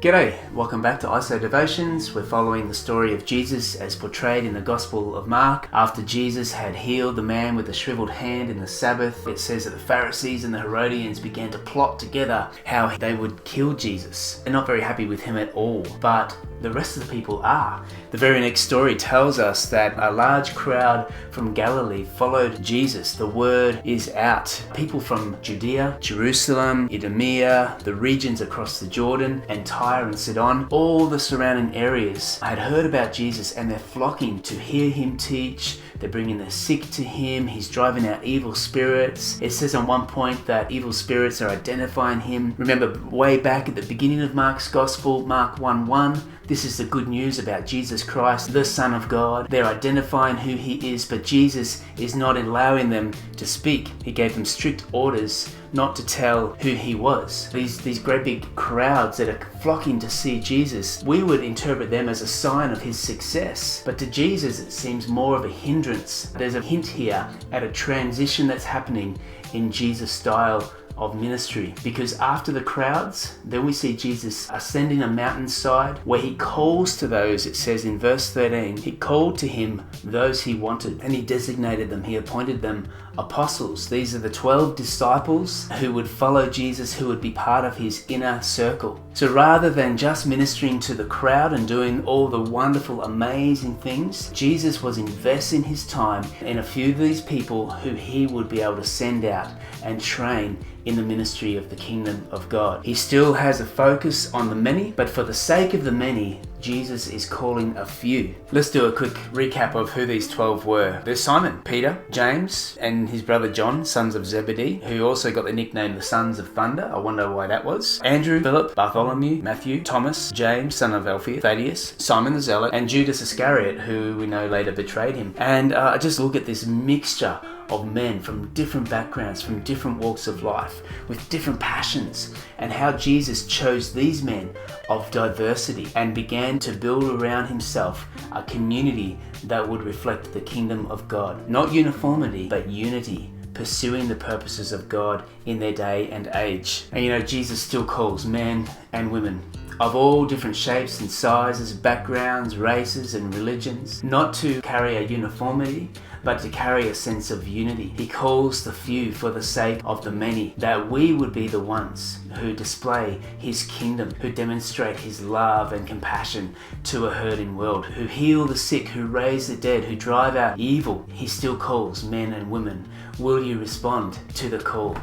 G'day, welcome back to IsoDevotions. We're following the story of Jesus as portrayed in the Gospel of Mark. After Jesus had healed the man with the shriveled hand in the Sabbath, it says that the Pharisees and the Herodians began to plot together how they would kill Jesus. They're not very happy with him at all, but the rest of the people are. The very next story tells us that a large crowd from Galilee followed Jesus. The word is out. People from Judea, Jerusalem, Idumea, the regions across the Jordan, and Tyre and Sidon, all the surrounding areas had heard about Jesus, and they're flocking to hear him teach. They're bringing the sick to him. He's driving out evil spirits. It says on one point that evil spirits are identifying him. Remember way back at the beginning of Mark's Gospel, Mark 1:1, this is the good news about Jesus Christ, the Son of God. They're identifying who he is, but Jesus is not allowing them to speak. He gave them strict orders not to tell who he was. These great big crowds that are flocking to see Jesus, we would interpret them as a sign of his success. But to Jesus, it seems more of a hindrance. There's a hint here at a transition that's happening in Jesus' style of ministry, because after the crowds, then we see Jesus ascending a mountainside where he calls to those. It says in verse 13, he called to him those he wanted, and he designated them. He appointed them apostles. These are the 12 disciples who would follow Jesus, who would be part of his inner circle. So rather than just ministering to the crowd and doing all the wonderful, amazing things, Jesus was investing his time in a few of these people who he would be able to send out and train in the ministry of the kingdom of God. He still has a focus on the many, but for the sake of the many, Jesus is calling a few. Let's do a quick recap of who these 12 were. There's Simon, Peter, James, and his brother John, sons of Zebedee, who also got the nickname the Sons of Thunder. I wonder why that was. Andrew, Philip, Bartholomew, Matthew, Thomas, James, son of Alphaeus, Thaddeus, Simon the Zealot, and Judas Iscariot, who we know later betrayed him. And just look at this mixture of men from different backgrounds, from different walks of life, with different passions, and how Jesus chose these men of diversity and began to build around himself a community that would reflect the kingdom of God. Not uniformity, but unity, pursuing the purposes of God in their day and age. And Jesus still calls men and women of all different shapes and sizes, backgrounds, races and religions, not to carry a uniformity, but to carry a sense of unity. He calls the few for the sake of the many, that we would be the ones who display his kingdom, who demonstrate his love and compassion to a hurting world, who heal the sick, who raise the dead, who drive out evil. He still calls men and women. Will you respond to the call?